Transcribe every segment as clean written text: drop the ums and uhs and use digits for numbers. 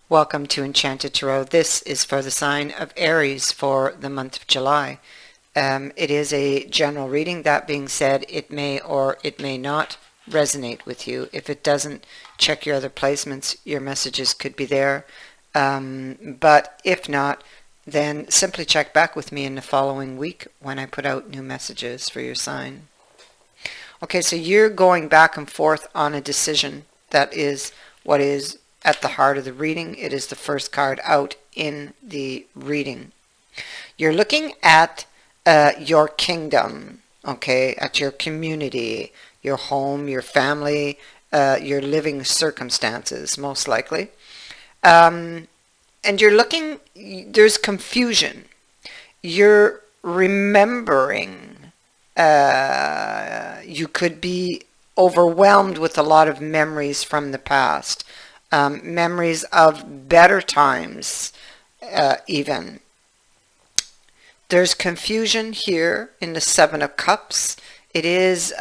Welcome to Enchanted Tarot. This is for the sign of Aries for the month of July. It is a general reading. That being said, it may or it may not resonate with you. If it doesn't, check your other placements. Your messages could be there. But if not, then simply check back with me in the following week when I put out new messages for your sign. Okay, so you're going back and forth on a decision. That is what is at the heart of the reading. It is the first card out in the reading. You're looking at your kingdom, okay, at your community, your home, your family, your living circumstances, most likely. And you're looking, there's confusion. You're remembering. You could be overwhelmed with a lot of memories from the past. Memories of better times, even. There's confusion here in the Seven of Cups. It is,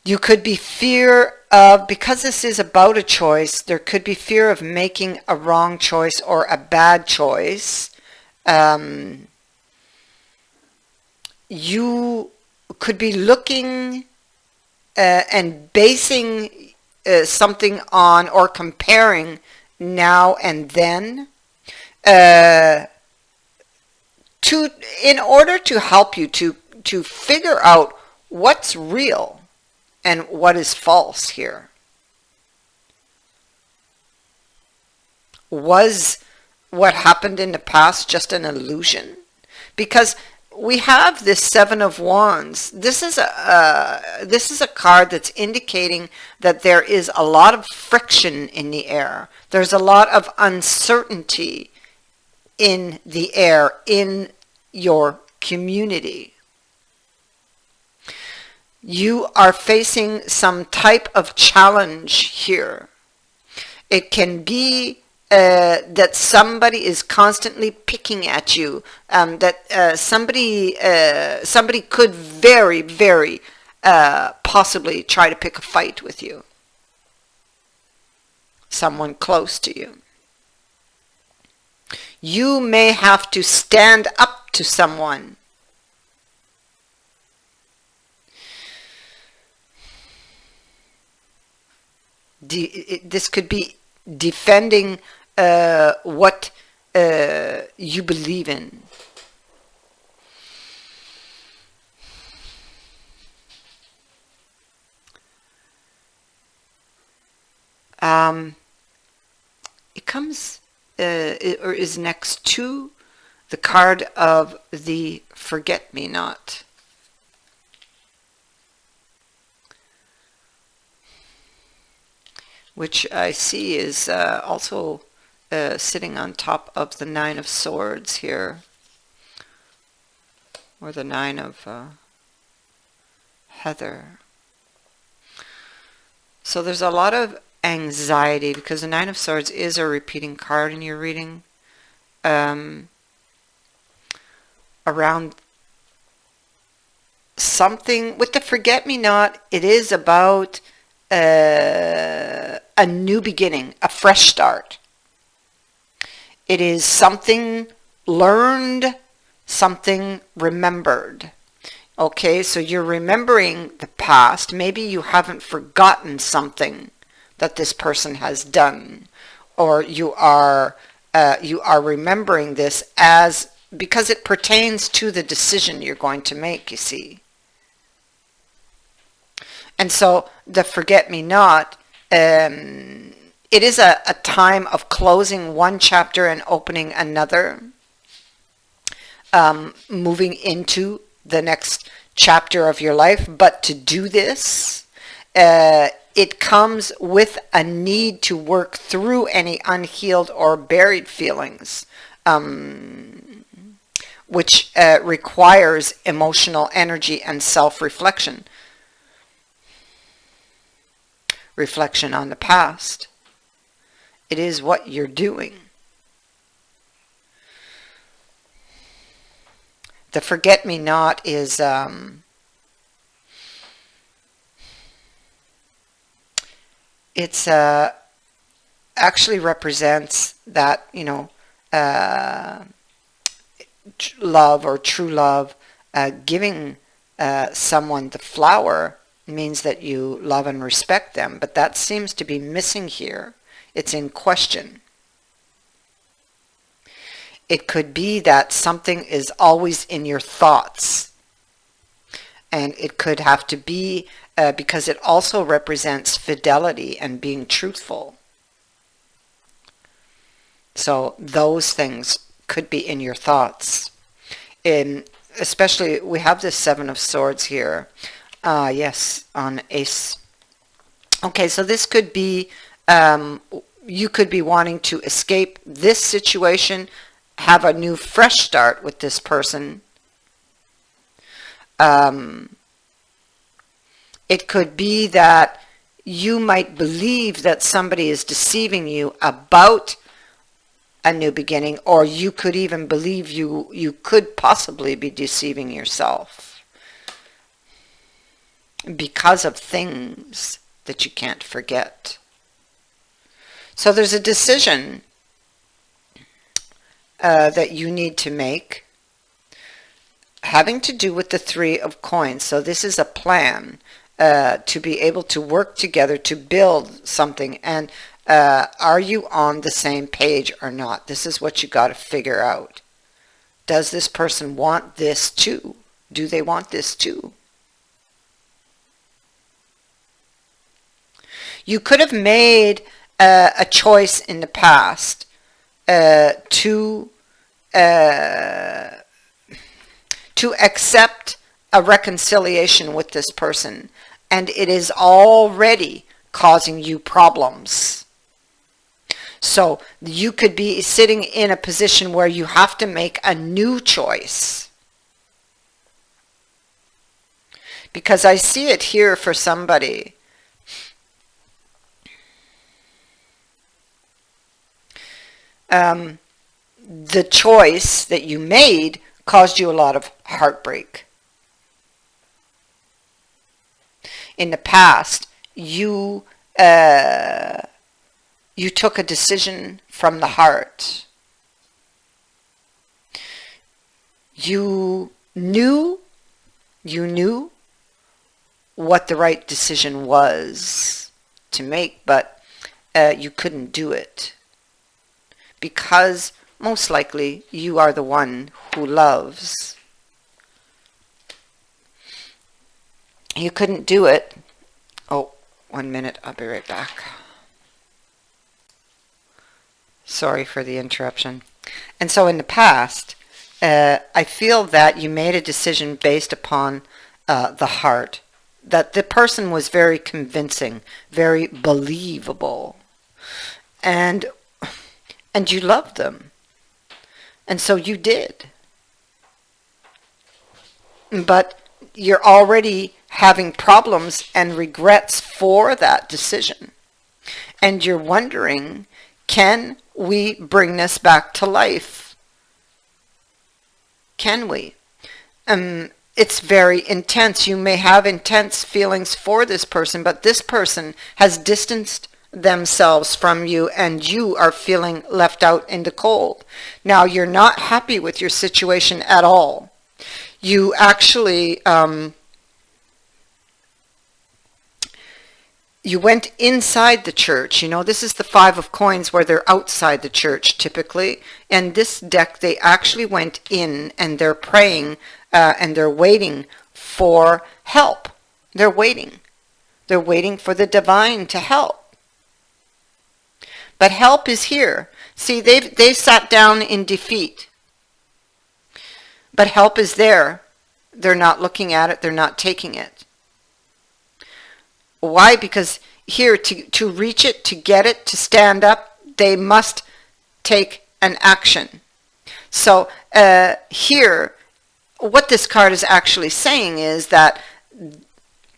you could be fear of, because this is about a choice, there could be fear of making a wrong choice or a bad choice. You could be looking and basing something on or comparing now and then in order to help you to figure out what's real and what is false here. Was what happened in the past just an illusion? Because we have this Seven of Wands. This is a card that's indicating that there is a lot of friction in the air. There's a lot of uncertainty in the air in your community. You are facing some type of challenge here. It can be that somebody is constantly picking at you, that somebody could very, very possibly try to pick a fight with you. Someone close to you. You may have to stand up to someone. This could be defending what you believe in. It comes or is next to the card of the Forget-Me-Not. Which I see is also sitting on top of the Nine of Swords here, or the Nine of Heather. So there's a lot of anxiety because the Nine of Swords is a repeating card in your reading, around something. With the Forget-Me-Not, it is about a new beginning, a fresh start. It is something learned, something remembered. Okay, so you're remembering the past. Maybe you haven't forgotten something that this person has done, or you are remembering this as because it pertains to the decision you're going to make, you see. And so the Forget-Me-Not, it is a time of closing one chapter and opening another, moving into the next chapter of your life. But to do this, it comes with a need to work through any unhealed or buried feelings, which requires emotional energy and self-reflection. Reflection on the past. It is what you're doing. The Forget-Me-Not is it's actually represents that, love or true love. Giving someone the flower means that you love and respect them, but that seems to be missing here. It's in question. It could be that something is always in your thoughts, and it could have to be because it also represents fidelity and being truthful. So those things could be in your thoughts. Especially, we have this Seven of Swords here. Yes, on Ace. Okay, so this could be, you could be wanting to escape this situation, have a new fresh start with this person. It could be that you might believe that somebody is deceiving you about a new beginning, or you could even believe you could possibly be deceiving yourself because of things that you can't forget. So there's a decision that you need to make having to do with the Three of Coins. So this is a plan to be able to work together to build something. And are you on the same page or not? This is what you got to figure out. Does this person want this too? Do they want this too? You could have made a choice in the past to accept a reconciliation with this person, and it is already causing you problems. So you could be sitting in a position where you have to make a new choice. Because I see it here for somebody. The choice that you made caused you a lot of heartbreak. In the past, you took a decision from the heart. You knew what the right decision was to make, but you couldn't do it. Because most likely you are the one who loves. You couldn't do it. Oh, 1 minute, I'll be right back. Sorry for the interruption. And so in the past, I feel that you made a decision based upon the heart. That the person was very convincing, very believable. And you loved them. And so you did. But you're already having problems and regrets for that decision. And you're wondering, can we bring this back to life? Can we? It's very intense. You may have intense feelings for this person, but this person has distanced themselves from you, and you are feeling left out in the cold. Now, you're not happy with your situation at all. You actually, you went inside the church. You know, this is the Five of Coins where they're outside the church typically. And this deck, they actually went in and they're praying and they're waiting for help. They're waiting. They're waiting for the divine to help. But help is here. See, they've sat down in defeat. But help is there. They're not looking at it. They're not taking it. Why? Because here, to reach it, to get it, to stand up, they must take an action. So here, what this card is actually saying is that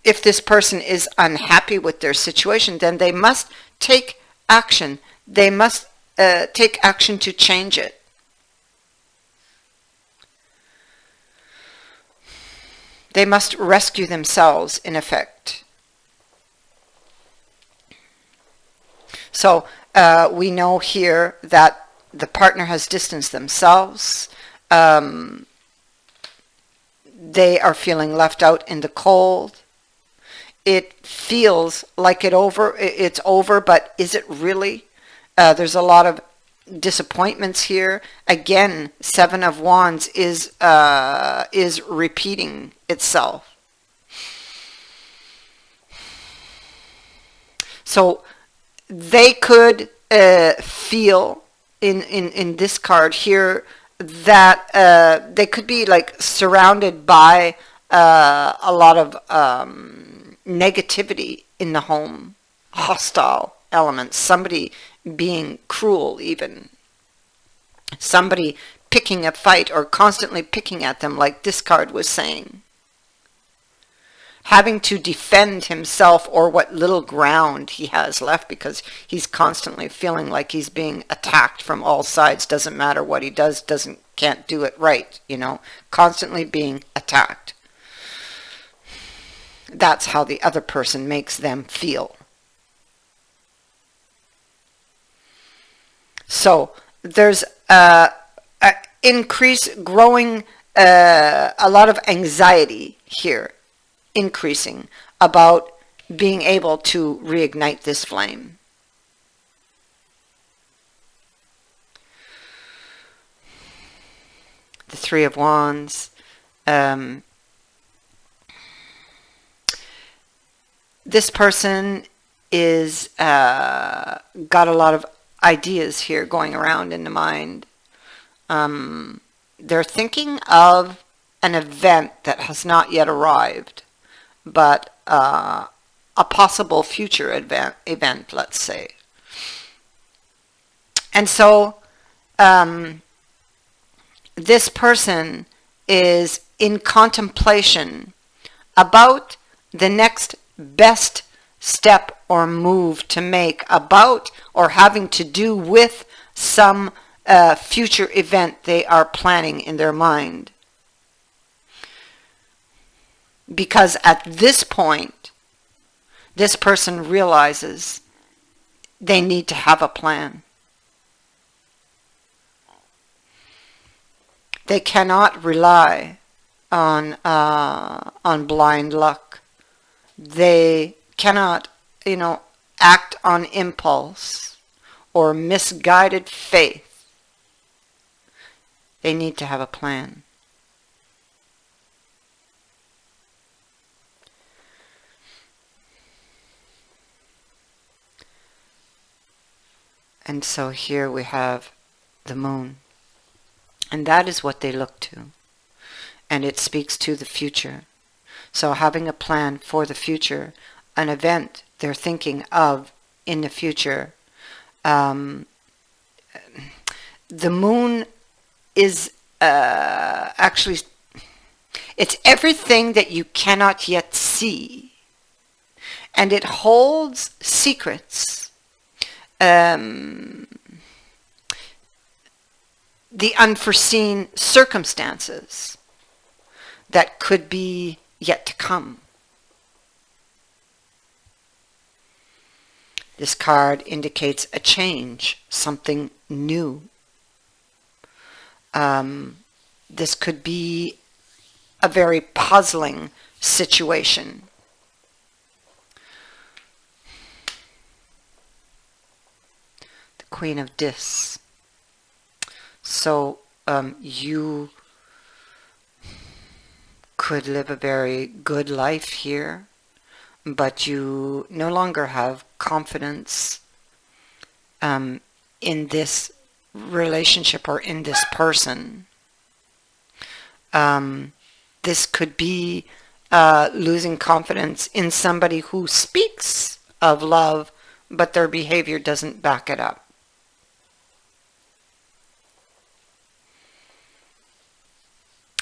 if this person is unhappy with their situation, then they must take action. They must take action to change it. They must rescue themselves, in effect. So We know here that the partner has distanced themselves. They are feeling left out in the cold. It feels like it's over, but is it really? There's a lot of disappointments here. Again, Seven of Wands is repeating itself. So they could feel in this card here that they could be like surrounded by a lot of negativity in the home, hostile elements, somebody being cruel even, somebody picking a fight or constantly picking at them, like this card was saying, having to defend himself or what little ground he has left, because he's constantly feeling like he's being attacked from all sides. Doesn't matter what he does, can't do it right, constantly being attacked. That's how the other person makes them feel. So there's growing a lot of anxiety here, increasing about being able to reignite this flame. The Three of Wands. This person is got a lot of ideas here going around in the mind. They're thinking of an event that has not yet arrived, but a possible future event, let's say. And so this person is in contemplation about the next best step or move to make about or having to do with some future event they are planning in their mind. Because at this point, this person realizes they need to have a plan. They cannot rely on blind luck. They cannot, act on impulse or misguided faith. They need to have a plan. And so here we have the moon. And that is what they look to. And it speaks to the future. So having a plan for the future, an event they're thinking of in the future. The moon is actually, it's everything that you cannot yet see. And it holds secrets. The unforeseen circumstances that could be yet to come. This card indicates a change, something new. This could be a very puzzling situation. The Queen of Discs. So you could live a very good life here, but you no longer have confidence in this relationship or in this person. This could be losing confidence in somebody who speaks of love, but their behavior doesn't back it up.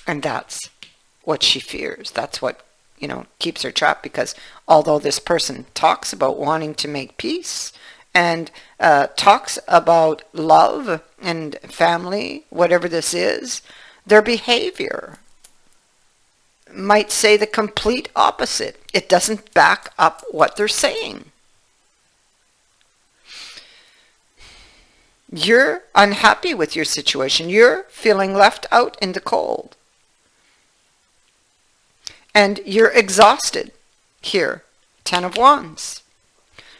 And that's what she fears. That's what, keeps her trapped, because although this person talks about wanting to make peace and talks about love and family, whatever this is, their behavior might say the complete opposite. It doesn't back up what they're saying. You're unhappy with your situation. You're feeling left out in the cold. And you're exhausted here. 10 of Wands.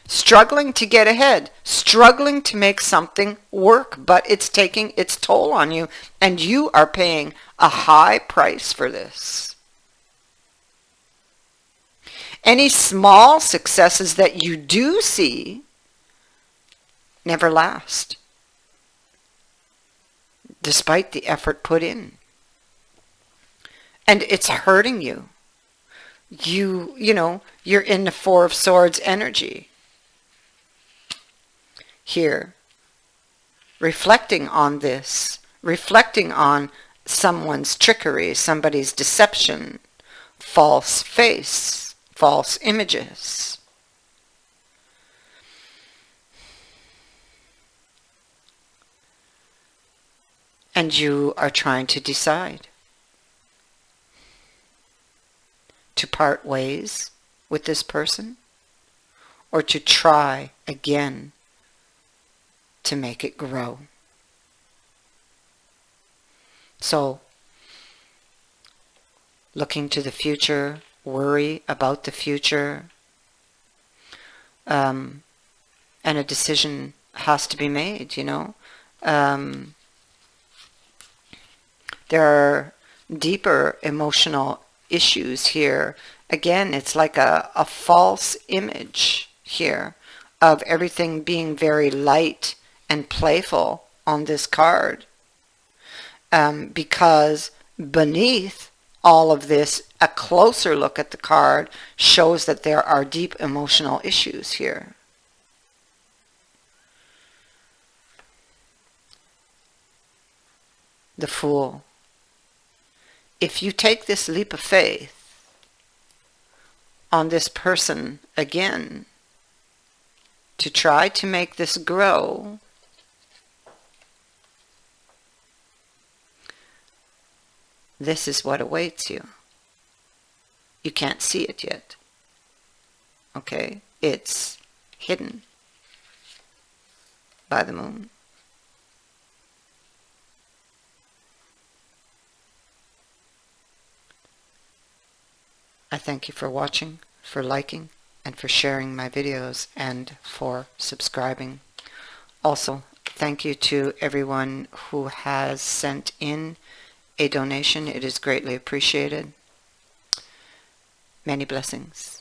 Struggling to get ahead. Struggling to make something work. But it's taking its toll on you. And you are paying a high price for this. Any small successes that you do see never last, despite the effort put in. And it's hurting you. You know, you're in the Four of Swords energy here. Reflecting on this, reflecting on someone's trickery, somebody's deception, false face, false images. And you are trying to decide to part ways with this person or to try again to make it grow. So, looking to the future, worry about the future, and a decision has to be made, you know. There are deeper emotional issues here. Again, it's like a false image here of everything being very light and playful on this card. Because beneath all of this, a closer look at the card shows that there are deep emotional issues here. The Fool. If you take this leap of faith on this person again to try to make this grow, this is what awaits you. You can't see it yet. Okay? It's hidden by the moon. I thank you for watching, for liking, and for sharing my videos, and for subscribing. Also, thank you to everyone who has sent in a donation. It is greatly appreciated. Many blessings.